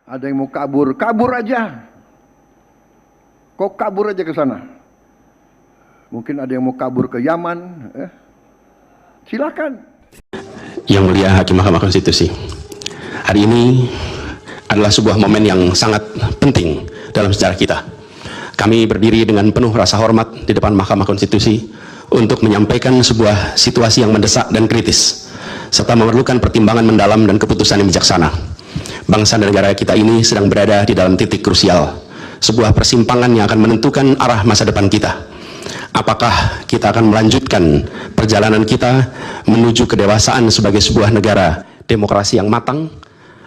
Ada yang mau kabur, kabur aja. Kok kabur aja ke sana? Mungkin ada yang mau kabur ke Yaman. Silakan. Yang Mulia Hakim Mahkamah Konstitusi, hari ini adalah sebuah momen yang sangat penting dalam sejarah kita. Kami berdiri dengan penuh rasa hormat di depan Mahkamah Konstitusi untuk menyampaikan sebuah situasi yang mendesak dan kritis, serta memerlukan pertimbangan mendalam dan keputusan yang bijaksana. Bangsa dan negara kita ini sedang berada di dalam titik krusial, sebuah persimpangan yang akan menentukan arah masa depan kita. Apakah kita akan melanjutkan perjalanan kita menuju kedewasaan sebagai sebuah negara demokrasi yang matang,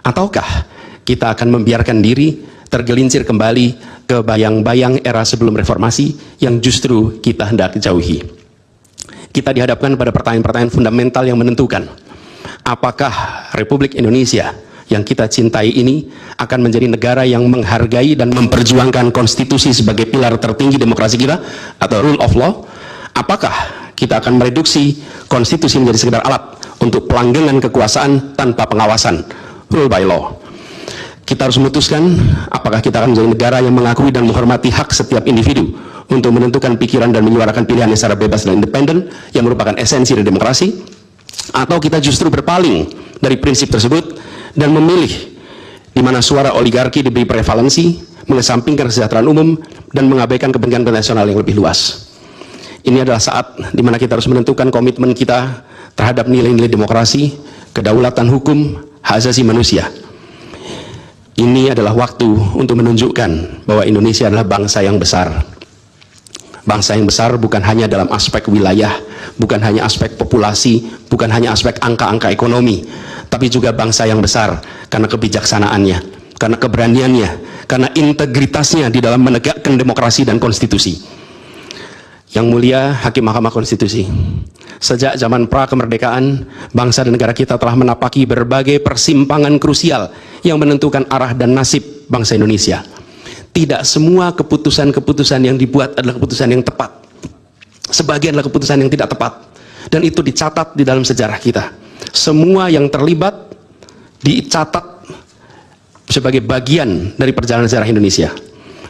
ataukah kita akan membiarkan diri tergelincir kembali ke bayang-bayang era sebelum reformasi yang justru kita hendak jauhi? Kita dihadapkan pada pertanyaan-pertanyaan fundamental yang menentukan apakah Republik Indonesia yang kita cintai ini akan menjadi negara yang menghargai dan memperjuangkan konstitusi sebagai pilar tertinggi demokrasi kita atau rule of law. Apakah kita akan mereduksi konstitusi menjadi sekedar alat untuk pelanggengan kekuasaan tanpa pengawasan, rule by law. Kita harus memutuskan apakah kita akan menjadi negara yang mengakui dan menghormati hak setiap individu untuk menentukan pikiran dan menyuarakan pilihannya secara bebas dan independen yang merupakan esensi dari demokrasi, atau kita justru berpaling dari prinsip tersebut dan memilih di mana suara oligarki diberi prevalensi, mengesampingkan kesejahteraan umum dan mengabaikan kepentingan nasional yang lebih luas. Ini adalah saat di mana kita harus menentukan komitmen kita terhadap nilai-nilai demokrasi, kedaulatan hukum, hak asasi manusia. Ini adalah waktu untuk menunjukkan bahwa Indonesia adalah bangsa yang besar. Bangsa yang besar bukan hanya dalam aspek wilayah, bukan hanya aspek populasi, bukan hanya aspek angka-angka ekonomi, tapi juga bangsa yang besar karena kebijaksanaannya, karena keberaniannya, karena integritasnya di dalam menegakkan demokrasi dan konstitusi. Yang Mulia Hakim Mahkamah Konstitusi, sejak zaman pra-kemerdekaan, bangsa dan negara kita telah menapaki berbagai persimpangan krusial yang menentukan arah dan nasib bangsa Indonesia. Tidak semua keputusan-keputusan yang dibuat adalah keputusan yang tepat. Sebagian adalah keputusan yang tidak tepat. Dan itu dicatat di dalam sejarah kita. Semua yang terlibat dicatat sebagai bagian dari perjalanan sejarah Indonesia.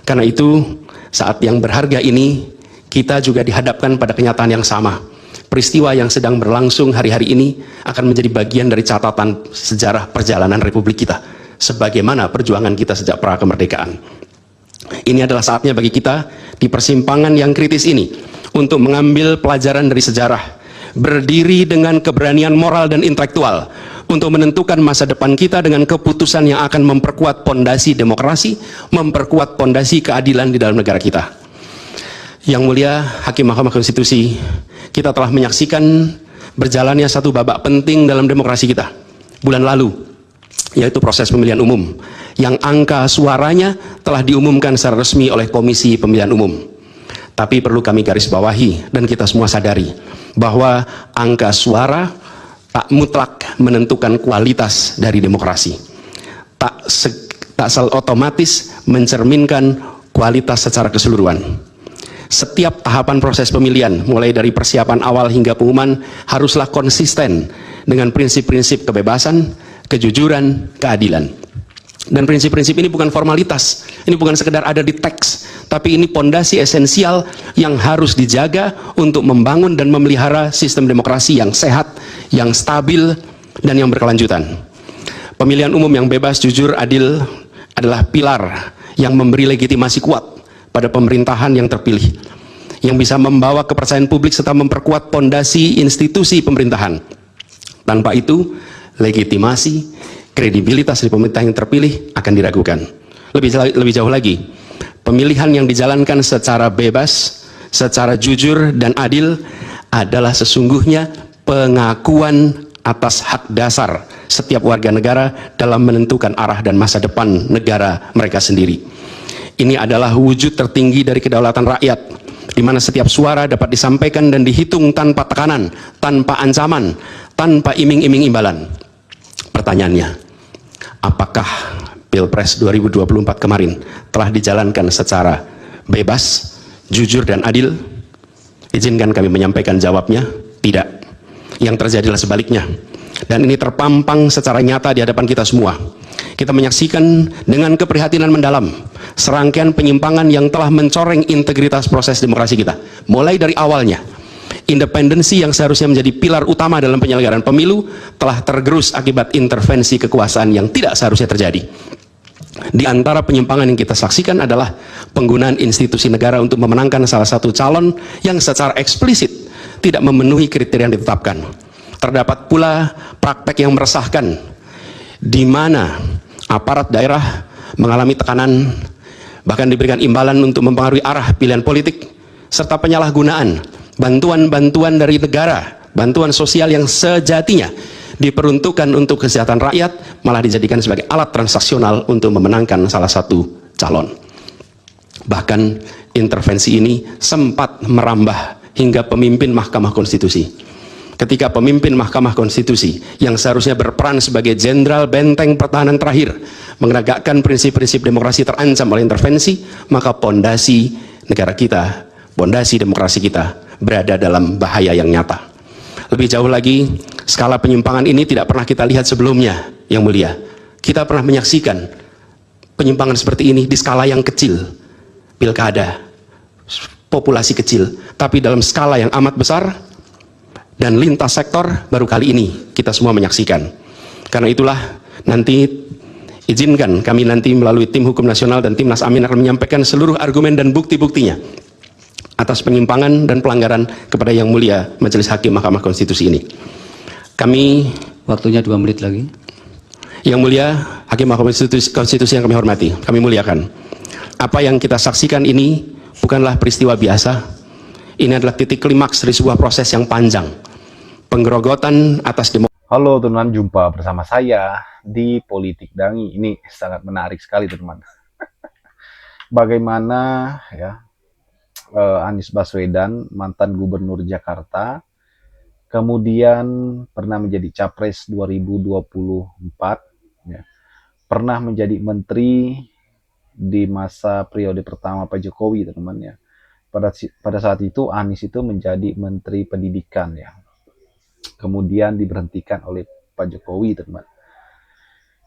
Karena itu, saat yang berharga ini, kita juga dihadapkan pada kenyataan yang sama. Peristiwa yang sedang berlangsung hari-hari ini akan menjadi bagian dari catatan sejarah perjalanan Republik kita, sebagaimana perjuangan kita sejak pra-kemerdekaan. Ini adalah saatnya bagi kita di persimpangan yang kritis ini untuk mengambil pelajaran dari sejarah, berdiri dengan keberanian moral dan intelektual untuk menentukan masa depan kita dengan keputusan yang akan memperkuat pondasi demokrasi, memperkuat pondasi keadilan di dalam negara kita. Yang Mulia Hakim Mahkamah Konstitusi, kita telah menyaksikan berjalannya satu babak penting dalam demokrasi kita bulan lalu, yaitu proses pemilihan umum yang angka suaranya telah diumumkan secara resmi oleh Komisi Pemilihan Umum. Tapi perlu kami garis bawahi dan kita semua sadari bahwa angka suara tak mutlak menentukan kualitas dari demokrasi, tak otomatis mencerminkan kualitas secara keseluruhan. Setiap tahapan proses pemilihan, mulai dari persiapan awal hingga pengumuman, haruslah konsisten dengan prinsip-prinsip kebebasan, kejujuran, keadilan. Dan prinsip-prinsip ini bukan formalitas, ini bukan sekedar ada di teks, tapi ini pondasi esensial yang harus dijaga untuk membangun dan memelihara sistem demokrasi yang sehat, yang stabil, dan yang berkelanjutan. Pemilihan umum yang bebas, jujur, adil adalah pilar yang memberi legitimasi kuat pada pemerintahan yang terpilih, yang bisa membawa kepercayaan publik serta memperkuat pondasi institusi pemerintahan. Tanpa itu, legitimasi, kredibilitas dari pemerintah yang terpilih akan diragukan. Lebih jauh lagi, pemilihan yang dijalankan secara bebas, secara jujur dan adil adalah sesungguhnya pengakuan atas hak dasar setiap warga negara dalam menentukan arah dan masa depan negara mereka sendiri. Ini adalah wujud tertinggi dari kedaulatan rakyat, di mana setiap suara dapat disampaikan dan dihitung tanpa tekanan, tanpa ancaman, tanpa iming-iming imbalan. Pertanyaannya, apakah Pilpres 2024 kemarin telah dijalankan secara bebas, jujur, dan adil? Izinkan kami menyampaikan jawabnya, tidak. Yang terjadilah sebaliknya. Dan ini terpampang secara nyata di hadapan kita semua. kita menyaksikan dengan keprihatinan mendalam serangkaian penyimpangan yang telah mencoreng integritas proses demokrasi kita. Mulai dari awalnya, independensi yang seharusnya menjadi pilar utama dalam penyelenggaraan pemilu telah tergerus akibat intervensi kekuasaan yang tidak seharusnya terjadi. Di antara penyimpangan yang kita saksikan adalah penggunaan institusi negara untuk memenangkan salah satu calon yang secara eksplisit tidak memenuhi kriteria yang ditetapkan. Terdapat pula praktek yang meresahkan, di mana aparat daerah mengalami tekanan, bahkan diberikan imbalan untuk mempengaruhi arah pilihan politik, serta penyalahgunaan bantuan-bantuan dari negara, bantuan sosial yang sejatinya diperuntukkan untuk kesejahteraan rakyat, malah dijadikan sebagai alat transaksional untuk memenangkan salah satu calon. Bahkan intervensi ini sempat merambah hingga pemimpin Mahkamah Konstitusi. Ketika pemimpin Mahkamah Konstitusi yang seharusnya berperan sebagai jenderal benteng pertahanan terakhir menegakkan prinsip-prinsip demokrasi terancam oleh intervensi, maka pondasi negara kita, pondasi demokrasi kita berada dalam bahaya yang nyata. Lebih jauh lagi, skala penyimpangan ini tidak pernah kita lihat sebelumnya, Yang Mulia. Kita pernah menyaksikan penyimpangan seperti ini di skala yang kecil, pilkada, populasi kecil, tapi dalam skala yang amat besar dan lintas sektor baru kali ini kita semua menyaksikan. Karena itulah nanti izinkan kami nanti melalui tim hukum nasional dan Timnas Amin akan menyampaikan seluruh argumen dan bukti-buktinya atas penyimpangan dan pelanggaran kepada Yang Mulia Majelis Hakim Mahkamah Konstitusi ini. Kami, waktunya 2 menit lagi. Yang Mulia Hakim Mahkamah Konstitusi yang kami hormati, kami muliakan. Apa yang kita saksikan ini bukanlah peristiwa biasa. Ini adalah titik klimaks dari sebuah proses yang panjang. Penggerogotan atas demokrasi. Halo teman-teman, jumpa bersama saya di Politik Dangi. Ini sangat menarik sekali teman-teman. Bagaimana ya Anies Baswedan, mantan gubernur Jakarta, kemudian pernah menjadi capres 2024, ya, pernah menjadi menteri di masa periode pertama Pak Jokowi, teman-teman ya. Pada saat itu Anies itu menjadi menteri pendidikan ya. Kemudian diberhentikan oleh Pak Jokowi, teman-teman.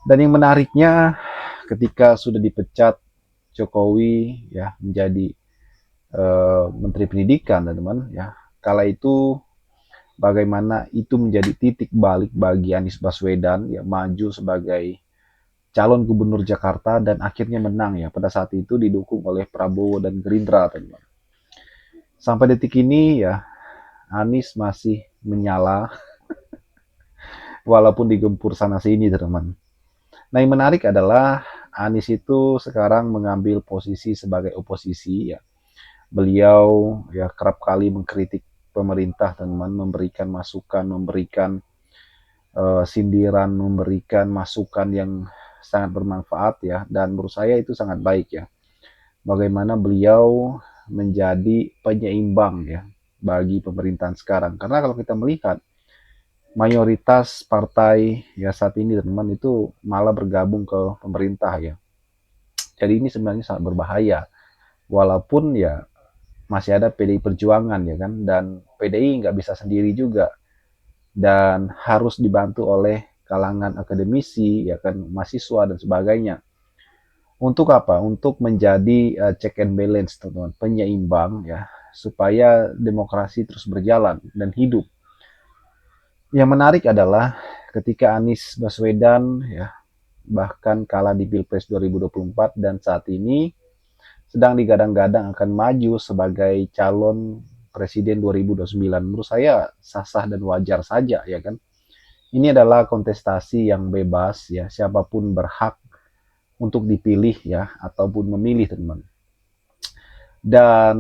Dan yang menariknya ketika sudah dipecat Jokowi ya menjadi menteri pendidikan, teman-teman ya. Kala itu bagaimana itu menjadi titik balik bagi Anies Baswedan ya maju sebagai calon gubernur Jakarta dan akhirnya menang ya. Pada saat itu didukung oleh Prabowo dan Gerindra, teman-teman. Sampai detik ini ya Anies masih menyala walaupun digempur sana sini, teman-teman. Nah, yang menarik adalah Anies itu sekarang mengambil posisi sebagai oposisi ya. Beliau ya kerap kali mengkritik pemerintah, teman-teman, memberikan masukan, memberikan sindiran, memberikan masukan yang sangat bermanfaat ya, dan menurut saya itu sangat baik ya. Bagaimana beliau menjadi penyeimbang ya bagi pemerintahan sekarang. Karena kalau kita melihat mayoritas partai ya saat ini, teman-teman, itu malah bergabung ke pemerintah ya. Jadi ini sebenarnya sangat berbahaya. Walaupun ya masih ada PDI Perjuangan ya kan, dan PDI nggak bisa sendiri juga dan harus dibantu oleh kalangan akademisi ya kan, mahasiswa dan sebagainya. Untuk apa? Untuk menjadi check and balance, teman-teman, penyeimbang ya, supaya demokrasi terus berjalan dan hidup. Yang menarik adalah ketika Anies Baswedan ya bahkan kalah di Pilpres 2024 dan saat ini sedang digadang-gadang akan maju sebagai calon presiden 2029. Menurut saya sah-sah dan wajar saja ya kan. Ini adalah kontestasi yang bebas ya, siapapun berhak untuk dipilih ya ataupun memilih, teman-teman. Dan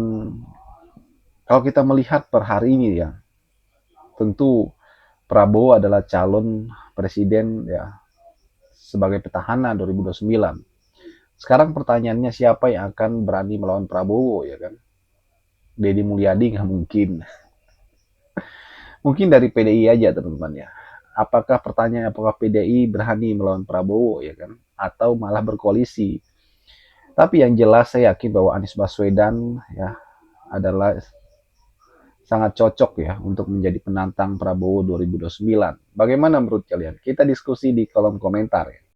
kalau kita melihat per hari ini ya, tentu Prabowo adalah calon presiden ya sebagai petahana 2029. Sekarang pertanyaannya, siapa yang akan berani melawan Prabowo ya kan? Deddy Mulyadi nggak mungkin. Mungkin dari PDI aja, teman-teman ya. Apakah PDI berani melawan Prabowo ya kan? Atau malah berkoalisi? Tapi yang jelas saya yakin bahwa Anies Baswedan ya adalah sangat cocok ya untuk menjadi penantang Prabowo 2029. Bagaimana menurut kalian? Kita diskusi di kolom komentar ya.